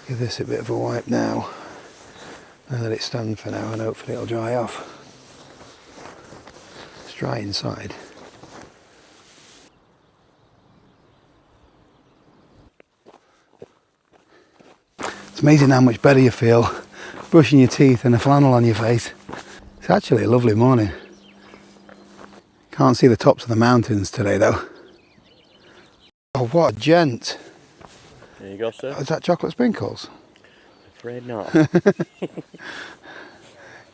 Give this a bit of a wipe now and let it stand for now, and hopefully it'll dry off. It's dry inside. It's amazing how much better you feel brushing your teeth and a flannel on your face. It's actually a lovely morning. Can't see the tops of the mountains today though. Oh, what a gent. There you go, sir. Is that chocolate sprinkles? Afraid not.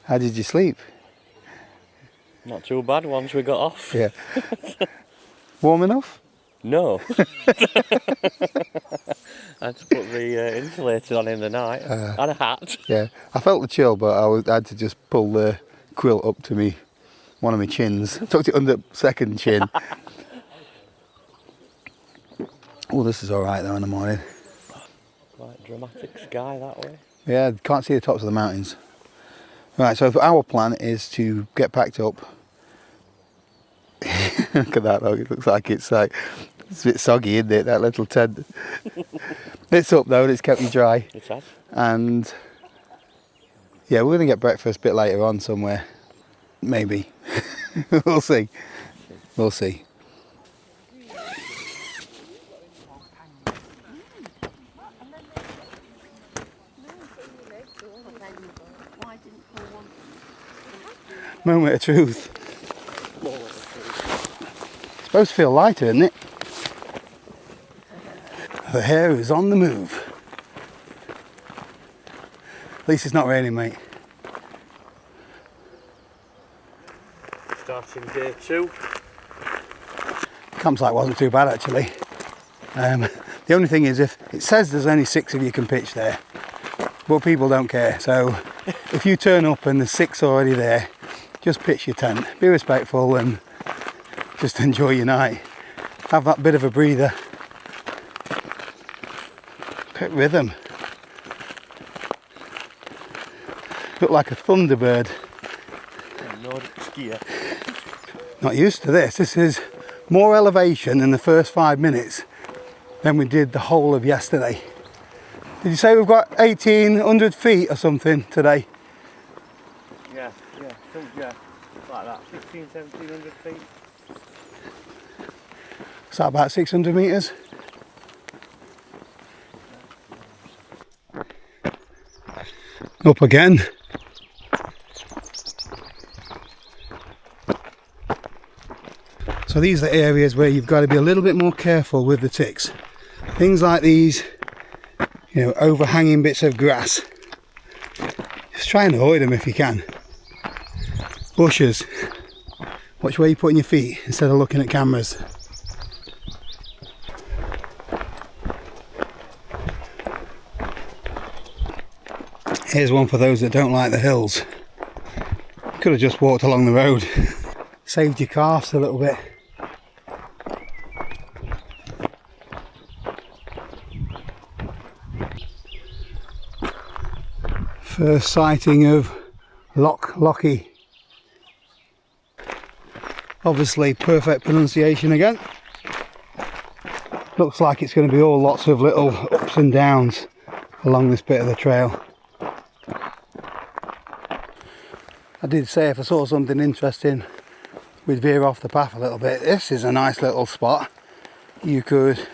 How did you sleep? Not too bad once we got off. Yeah. Warm enough? No. I had to put the insulator on in the night and a hat. Yeah, I felt the chill, but I had to just pull the quilt up to me, one of my chins. Tucked it under second chin. Oh, this is alright though in the morning. Quite dramatic sky that way. Yeah, can't see the tops of the mountains. Right, so our plan is to get packed up. Look at that though, it looks like it's a bit soggy, isn't it, that little tent. It's up though and it's kept me dry. It has. And yeah, we're going to get breakfast a bit later on somewhere. Maybe. We'll see. We'll see. Moment of truth. It's supposed to feel lighter, isn't it? The hair is on the move. At least it's not raining, mate. Starting day 2. Campsite wasn't too bad actually. The only thing is, if it says there's only 6 of you can pitch there, but people don't care. So if you turn up and there's 6 already there, just pitch your tent. Be respectful and just enjoy your night. Have that bit of a breather. Quick rhythm. Look like a thunderbird. Nordic skier. Not used to this. This is more elevation in the first 5 minutes than we did the whole of yesterday. Did you say we've got 1,800 feet or something today? Yeah, like that, 1,700 feet. Is that about 600 metres? Up again. So these are areas where you've got to be a little bit more careful with the ticks. Things like these, you know, overhanging bits of grass. Just try and avoid them if you can. Bushes. Watch where you're putting your feet instead of looking at cameras. Here's one for those that don't like the hills. Could have just walked along the road. Saved your calves a little bit. First sighting of Loch Lochy. Obviously perfect pronunciation again. Looks like it's going to be all lots of little ups and downs along this bit of the trail. I did say if I saw something interesting we'd veer off the path a little bit. This is a nice little spot. You could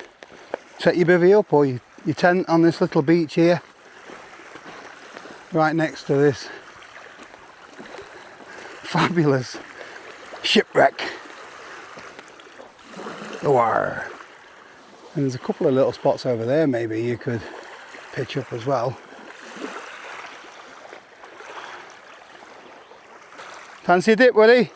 set your bivvy up or your tent on this little beach here, right next to this fabulous shipwreck. And there's a couple of little spots over there maybe you could pitch up as well. Fancy a dip, Woody?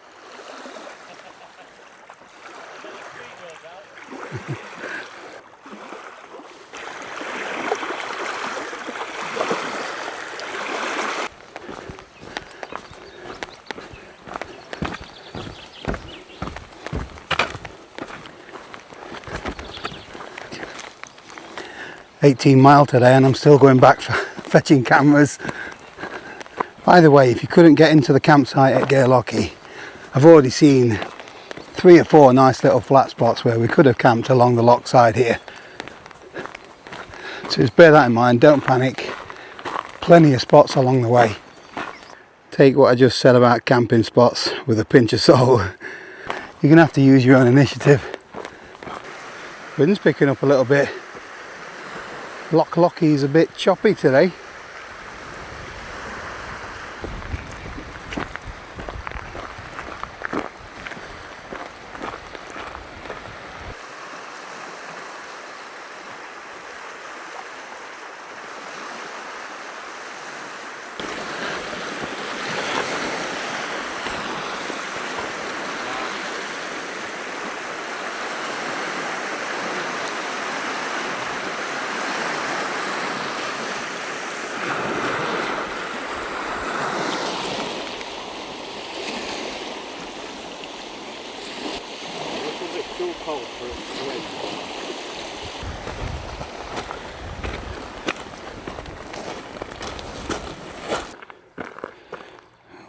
$18 miles today and I'm still going back for fetching cameras. By the way, if you couldn't get into the campsite at Great Lochy, I've already seen 3 or 4 nice little flat spots where we could have camped along the loch side here. So just bear that in mind, don't panic. Plenty of spots along the way. Take what I just said about camping spots with a pinch of salt. You're going to have to use your own initiative. Wind's picking up a little bit. Loch Lochy is a bit choppy today.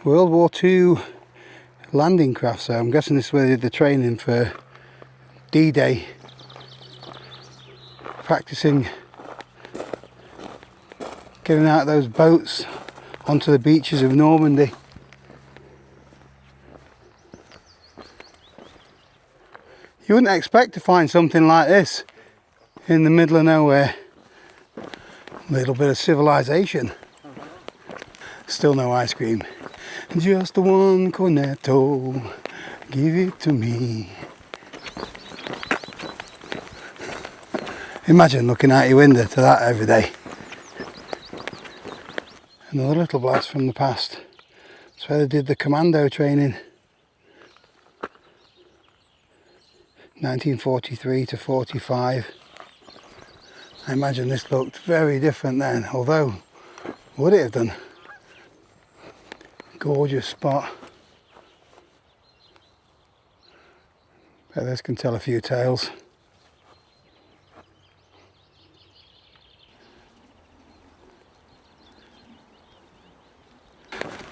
World War II landing craft, so I'm guessing this is where they did the training for D-Day. Practicing getting out those boats onto the beaches of Normandy. You wouldn't expect to find something like this in the middle of nowhere. A little bit of civilization. Still no ice cream. Just one cornetto, give it to me. Imagine looking out your window to that every day. Another little blast from the past. That's where they did the commando training. 1943 to 45. I imagine this looked very different then, although would it have done? Gorgeous spot. Bet this can tell a few tales.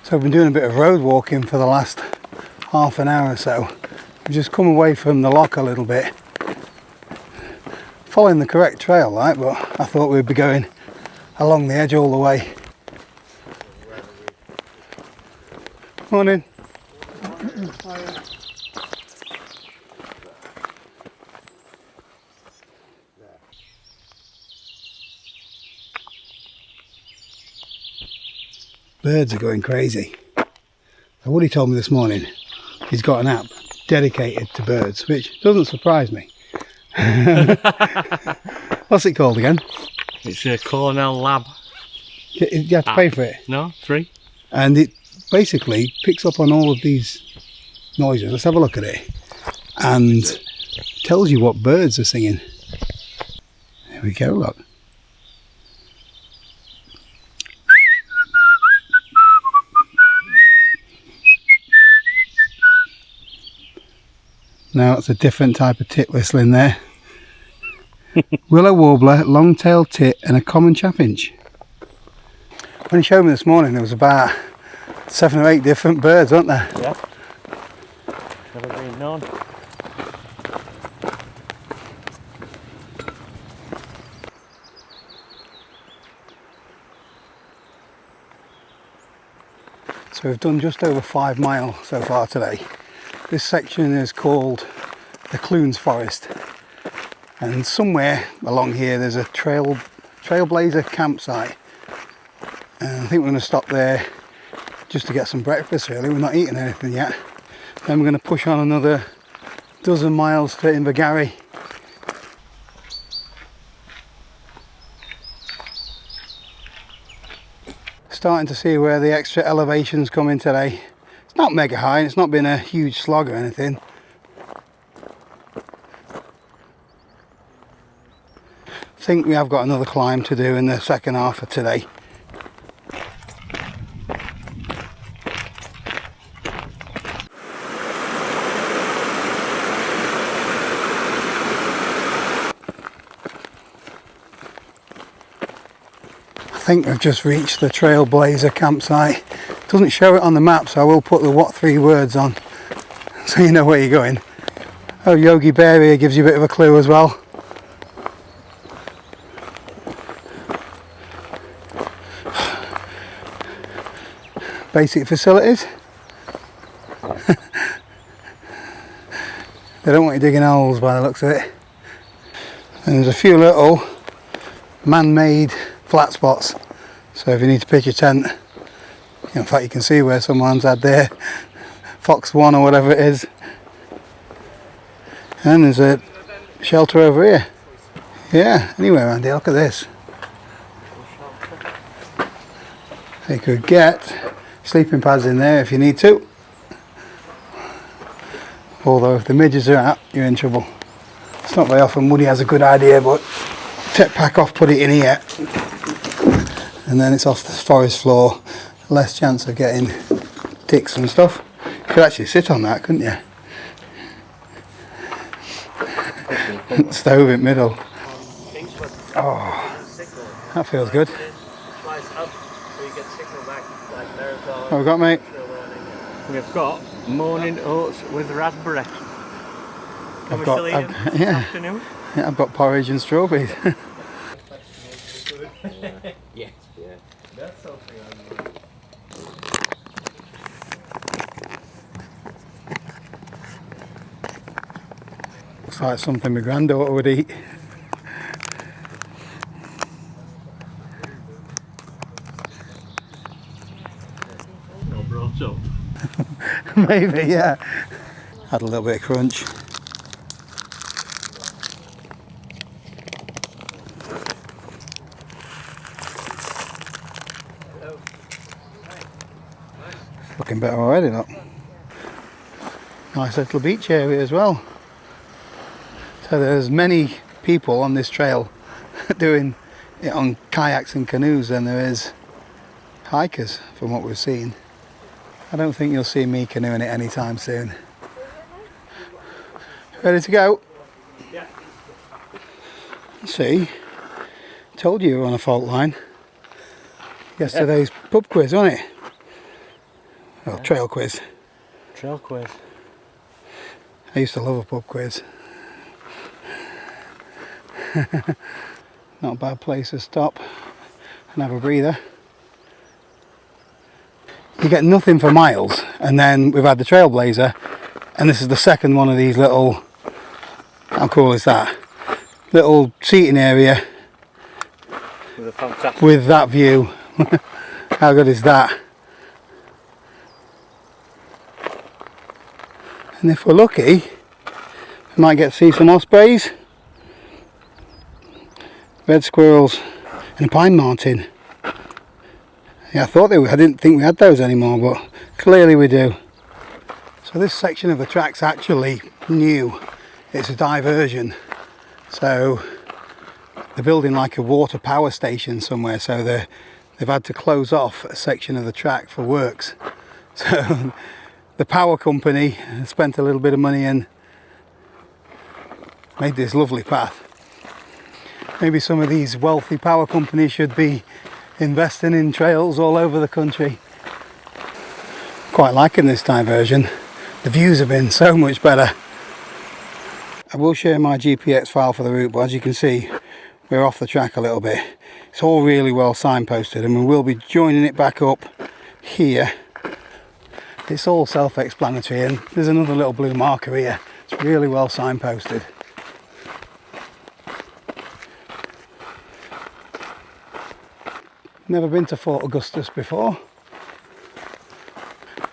So I've been doing a bit of road walking for the last half an hour or so. We've just come away from the loch a little bit. Following the correct trail, right, but I thought we'd be going along the edge all the way. Morning. Birds are going crazy. Woody told me this morning he's got an app dedicated to birds, which doesn't surprise me. What's it called again? It's a Cornell Lab. You have to pay for it? No, free. And it basically picks up on all of these noises. Let's have a look at it. And tells you what birds are singing. There we go, look. Now it's a different type of tit whistling there. Willow warbler, long-tailed tit and a common chaffinch. When he showed me this morning there was about 7 or 8 different birds, weren't there? Yeah. Never been known. So we've done just over 5 miles so far today. This section is called the Clunes Forest, and somewhere along here there's a Trailblazer campsite, and I think we're going to stop there just to get some breakfast really. We're not eating anything yet. Then we're going to push on another dozen miles to Invergarry. Starting to see where the extra elevations come in today. It's not mega high, and it's not been a huge slog or anything. I think we have got another climb to do in the second half of today. I think we've just reached the Trailblazer campsite. It doesn't show it on the map, so I will put the what 3 words on so you know where you're going. Oh, Yogi Bear here gives you a bit of a clue as well. basic facilities. They don't want you digging holes by the looks of it. And there's a few little man-made flat spots. So if you need to pitch a tent, in fact you can see where someone's had their Fox 1 or whatever it is. And there's a shelter over here. Yeah, anyway Andy, look at this. You could get sleeping pads in there if you need to. Although if the midges are out, you're in trouble. It's not very often Woody has a good idea, but take pack off, put it in here, and then it's off the forest floor. Less chance of getting ticks and stuff. You could actually sit on that, couldn't you? Stove in middle. Oh, that feels good. What have we got, mate? We've got morning oats with raspberry. I've got porridge and strawberries. Yeah. That's something I know. Looks like something my granddaughter would eat. Not brought up. Maybe, yeah. Had a little bit of crunch. Looking better already, look. Nice little beach area as well. So there's many people on this trail doing it on kayaks and canoes than there is hikers from what we've seen. I don't think you'll see me canoeing it anytime soon. Ready to go? Yeah. See, told you were on a fault line. Yesterday's pub quiz, wasn't it? Well, trail quiz. Trail quiz. I used to love a pub quiz. Not a bad place to stop and have a breather. You get nothing for miles, and then we've had the Trailblazer, and this is the second one of these little, how cool is that? Little seating area With a fantastic. with that view. How good is that? And if we're lucky, we might get to see some ospreys, red squirrels, and a pine marten. Yeah, I didn't think we had those anymore, but clearly we do. So this section of the track's actually new. It's a diversion. So they're building like a water power station somewhere, so they've had to close off a section of the track for works. So the power company spent a little bit of money and made this lovely path. Maybe some of these wealthy power companies should be investing in trails all over the country. Quite liking this diversion. The views have been so much better. I will share my GPX file for the route, but as you can see, we're off the track a little bit. It's all really well signposted, and we will be joining it back up here. It's all self-explanatory, and there's another little blue marker here. It's really well signposted. Never been to Fort Augustus before,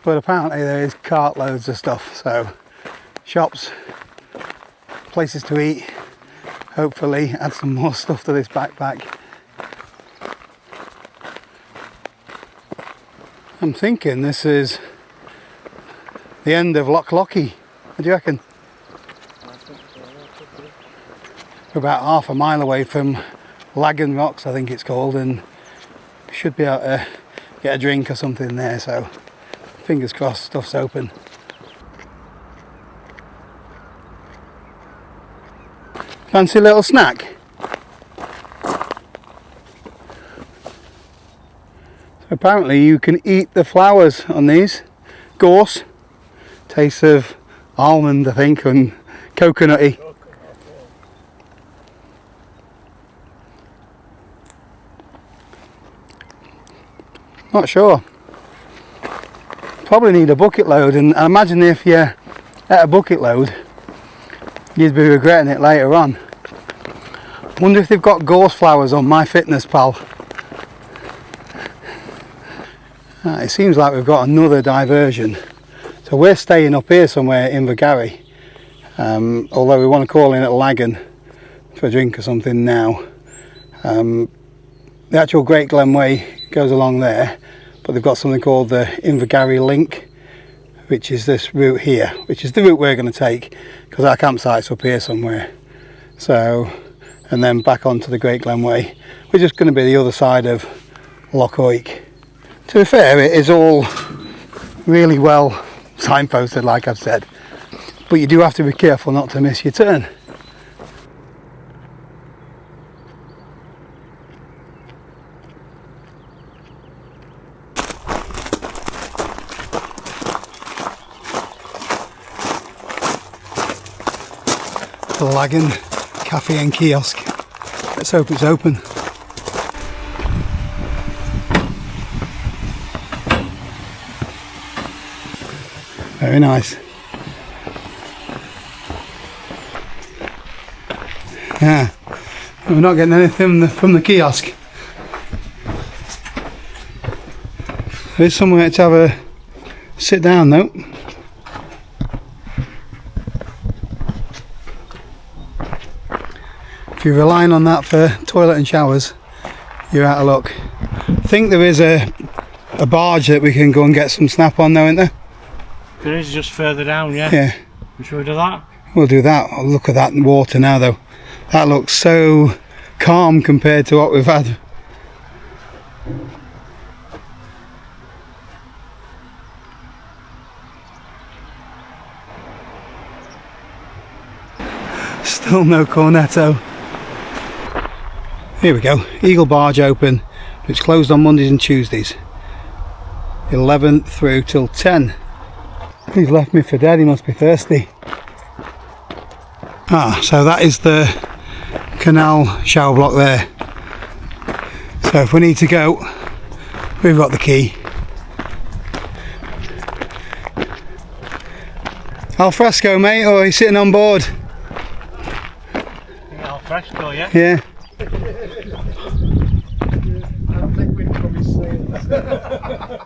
but apparently there is cartloads of stuff, so shops, places to eat, hopefully add some more stuff to this backpack. I'm thinking this is the end of Loch Lochy. What do you reckon? We're about half a mile away from Laggan Rocks, I think it's called, and should be able to get a drink or something there, so fingers crossed stuff's open. Fancy a little snack? Apparently you can eat the flowers on these. Gorse. Taste of almond, I think, and coconutty. Not sure. probably need a bucket load, and I imagine if you at a bucket load you'd be regretting it later on. Wonder if they've got gorse flowers on MyFitnessPal. It seems like we've got another diversion. So we're staying up here somewhere in Invergarry, although we want to call in at Laggan for a drink or something now. The actual Great Glen Way goes along there, but they've got something called the Invergarry Link, which is this route here, which is the route we're going to take because our campsite's up here somewhere. So, and then back onto the Great Glen Way. We're just going to be the other side of Loch Lochy. To be fair, it is all really well signposted, like I've said, but you do have to be careful not to miss your turn. The Laggan Cafe and Kiosk. Let's hope it's open. Very nice. Yeah, we're not getting anything from the kiosk. There's somewhere to have a sit down though. If you're relying on that for toilet and showers, you're out of luck. I think there is a barge that we can go and get some snap on though, isn't there? There is, just further down, yeah. Yeah. Should we do that? We'll do that. Oh, look at that water now though. That looks so calm compared to what we've had. Still no cornetto. Here we go. Eagle Barge open. It's closed on Mondays and Tuesdays. 11 through till 10. He's left me for dead, he must be thirsty. So that is the canal shower block there. So if we need to go, we've got the key. Al fresco, mate, or are you sitting on board? Al fresco, yeah? Yeah. I don't think we'd probably say it.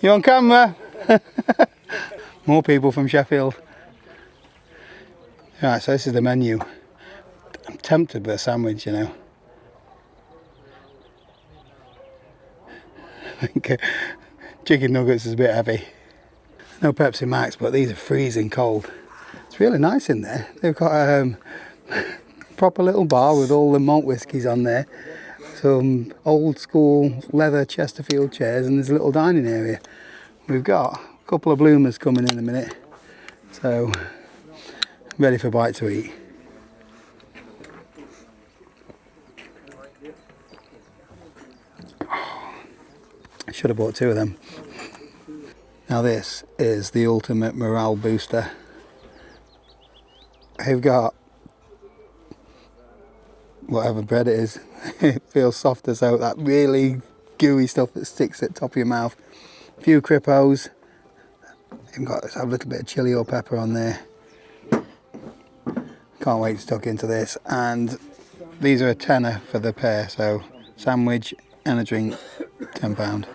You on camera? More people from Sheffield. Right, so this is the menu. I'm tempted with a sandwich, you know. I think chicken nuggets is a bit heavy. No Pepsi Max, but these are freezing cold. It's really nice in there. They've got a proper little bar with all the malt whiskies on there. Some old school leather Chesterfield chairs, and there's a little dining area. We've got a couple of bloomers coming in a minute, so ready for a bite to eat. I should have bought two of them. Now this is the ultimate morale booster. They've got whatever bread it is. It feels soft as out, that really gooey stuff that sticks at the top of your mouth. A few crippos. You've got a little bit of chilli or pepper on there. Can't wait to tuck into this. And these are a tenner for the pair, so sandwich and a drink, £10.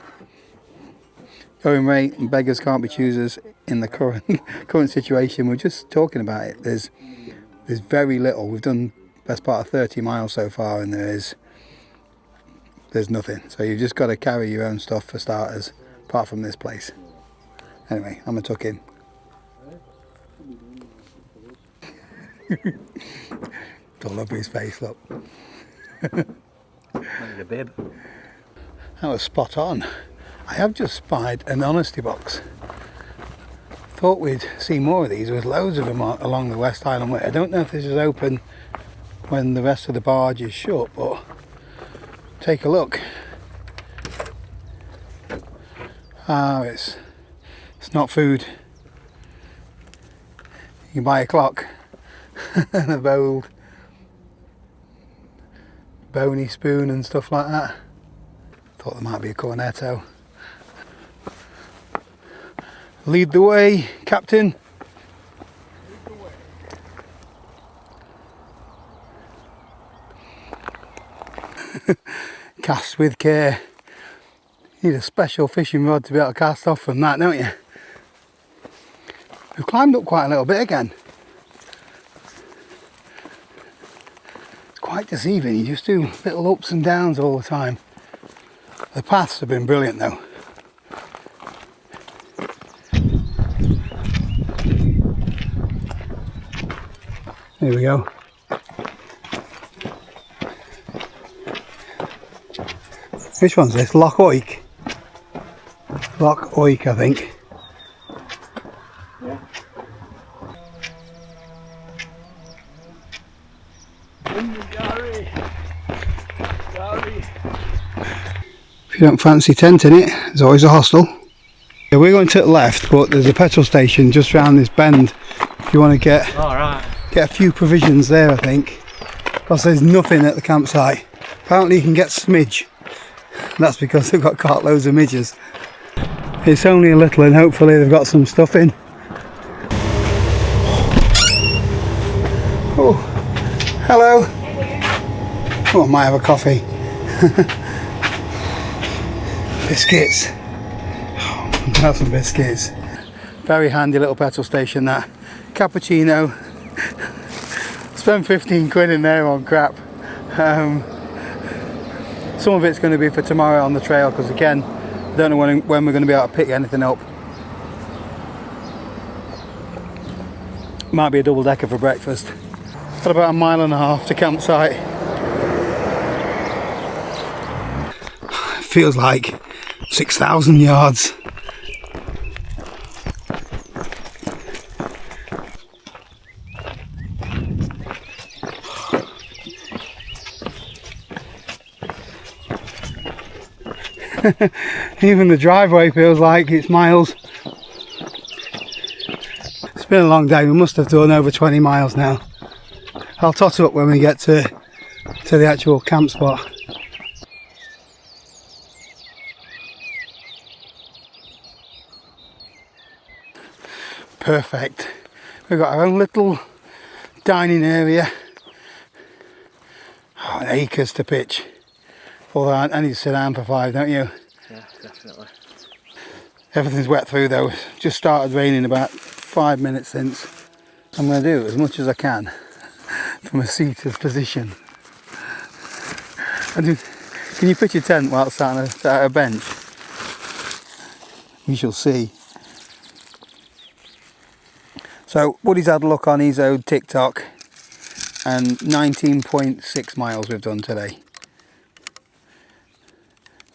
Going rate, and beggars can't be choosers in the current situation. We're just talking about it. There's very little. We've done best part of 30 miles so far, and there's nothing. So you've just got to carry your own stuff for starters, apart from this place. Anyway, I'm gonna tuck in. Don't love his face, look. Like a bib. That was spot on. I have just spied an honesty box. Thought we'd see more of these. There's loads of them along the West Highland Way. I don't know if this is open when the rest of the barge is shut, but take a look. It's not food. You can buy a clock and a bowled bony spoon and stuff like that. Thought there might be a cornetto. Lead the way, Captain. Cast with care. You need a special fishing rod to be able to cast off from that, don't you? We've climbed up quite a little bit again. It's quite deceiving, you just do little ups and downs all the time. The paths have been brilliant though. Here we go. Which one's this? Loch Lochy? Loch Lochy, I think. Yeah. Invergarry. If you don't fancy tenting it, there's always a hostel. Yeah, we're going to the left, but there's a petrol station just round this bend. If you want to get a few provisions there, I think. Because there's nothing at the campsite. Apparently you can get smidge. That's because they've got cartloads of midges. It's only a little and hopefully they've got some stuff in. Oh, hello. Oh, I might have a coffee. Biscuits. Oh, I'm gonna have some biscuits. Very handy little petrol station that. Cappuccino. Spent 15 quid in there on crap. Some of it's going to be for tomorrow on the trail because again, I don't know when we're going to be able to pick anything up. Might be a double decker for breakfast. Got about 1.5 miles to campsite. Feels like 6,000 yards. Even the driveway feels like it's miles. It's been a long day, we must have done over 20 miles now. I'll tot up when we get to the actual camp spot. Perfect. We've got our own little dining area. Oh, acres to pitch. Although I need to sit down for 5, don't you? Yeah, definitely. Everything's wet through though. Just started raining about 5 minutes since. I'm going to do as much as I can from a seated position. Can you pitch your tent while sat at a bench? We shall see. So Woody's had a look on his old TikTok and 19.6 miles we've done today.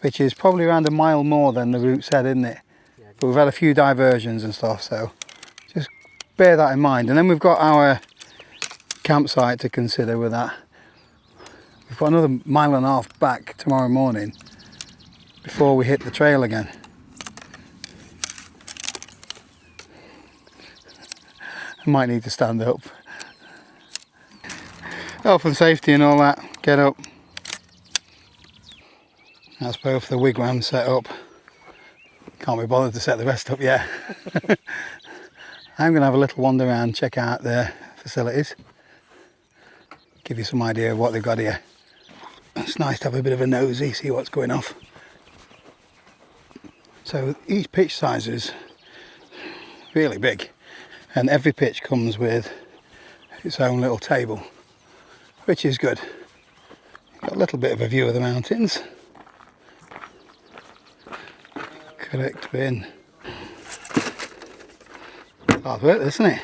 Which is probably around 1 mile more than the route said, isn't it? Yeah. But we've had a few diversions and stuff, so just bear that in mind. And then we've got our campsite to consider with that. We've got another 1.5 miles back tomorrow morning before we hit the trail again. I might need to stand up. Health and safety and all that, get up. That's both the wigwams set up. Can't be bothered to set the rest up yet. I'm going to have a little wander around, check out their facilities. Give you some idea of what they've got here. It's nice to have a bit of a nosy, see what's going off. So each pitch size is really big. And every pitch comes with its own little table, which is good. Got a little bit of a view of the mountains. Correct bin. Hard work, isn't it?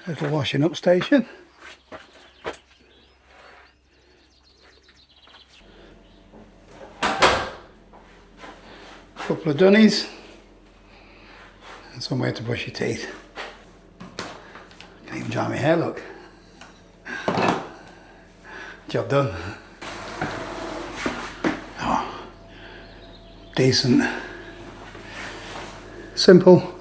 Little washing up station. Couple of dunnies. And somewhere to brush your teeth. Can even dry my hair, look. Job done. Oh, decent. Simple.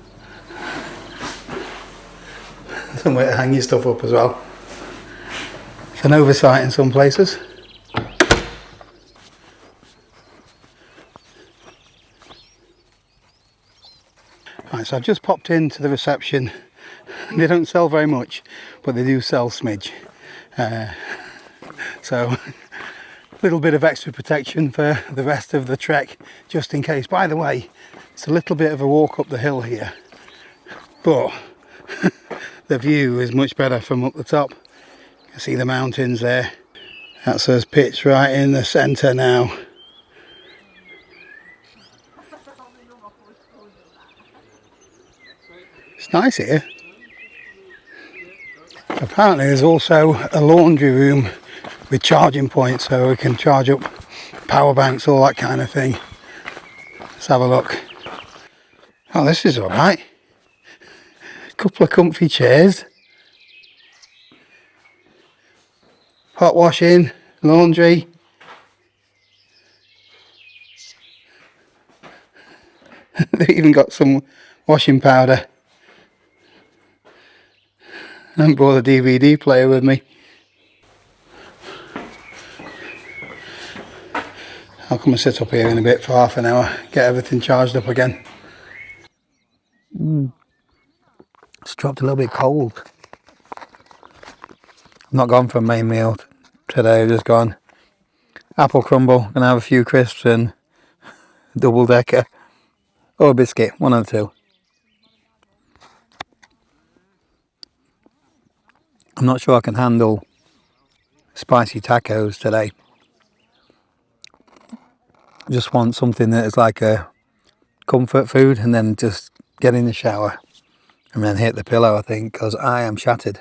Somewhere to hang your stuff up as well. It's an oversight in some places. Right, so I've just popped into the reception. They don't sell very much, but they do sell smidge. So a little bit of extra protection for the rest of the trek, just in case. By the way, it's a little bit of a walk up the hill here, but the view is much better from up the top. You can see the mountains there. That's us pitched right in the centre now. It's nice here. Apparently there's also a laundry room with charging points, so we can charge up power banks, all that kind of thing. Let's have a look. Oh, this is alright. Couple of comfy chairs. Hot washing, laundry. They've even got some washing powder. I haven't brought a DVD player with me. I'll come and sit up here in a bit for half an hour, get everything charged up again. It's dropped a little bit cold. I've not gone for a main meal today, I've just gone apple crumble, gonna have a few crisps and double decker or a biscuit, one of the two. I'm not sure I can handle spicy tacos today. I just want something that is like a comfort food, and then just get in the shower and then hit the pillow, I think, because I am shattered.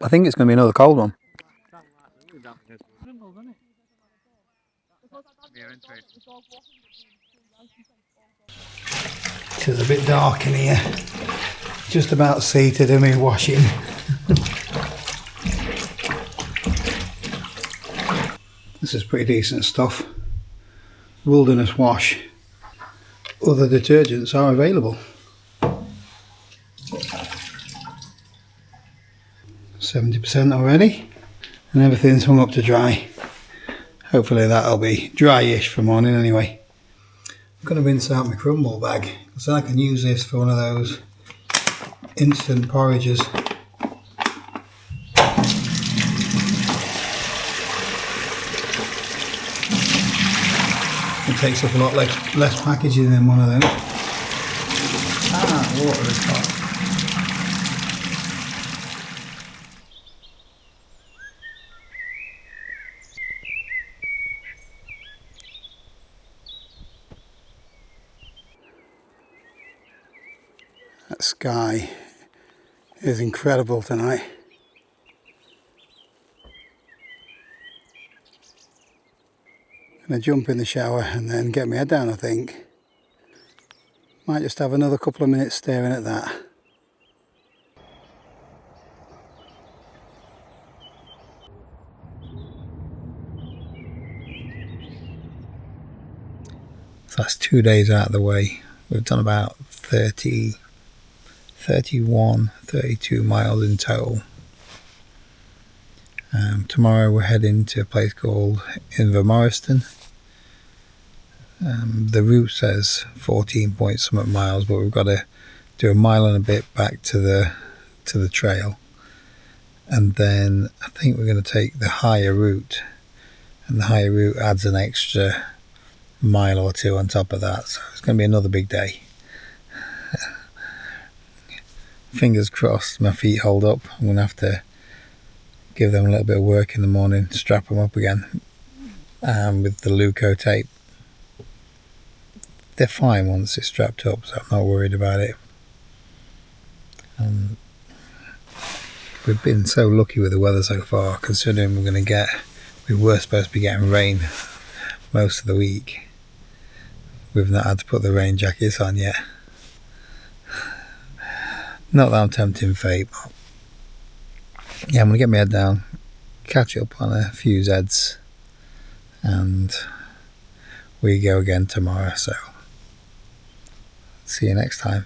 I think it's going to be another cold one. It is a bit dark in here. Just about see to do me washing. This is pretty decent stuff. Wilderness Wash. Other detergents are available. 70% already, and everything's hung up to dry. Hopefully that'll be dry-ish for morning anyway. I'm going to rinse out my crumble bag, so I can use this for one of those instant porridges. It takes up a lot less packaging than one of those. Ah, water is hot. That sky is incredible tonight. I'm going to jump in the shower and then get my head down, I think. Might just have another couple of minutes staring at that. So that's 2 days out of the way. We've done about 32 miles in total. Tomorrow we're heading to a place called Invermoriston. The route says 14 point something miles, but we've got to do a mile and a bit back to the trail, and then I think we're going to take the higher route, and the higher route adds an extra mile or two on top of that, so it's going to be another big day. Fingers crossed my feet hold up. I'm going to have to give them a little bit of work in the morning, strap them up again with the Luco tape. They're fine once it's strapped up, so I'm not worried about it. We've been so lucky with the weather so far, considering we were supposed to be getting rain most of the week. We've not had to put the rain jackets on yet. Not that I'm tempting fate, but yeah, I'm going to get my head down, catch up on a few Zeds, and we go again tomorrow, so see you next time.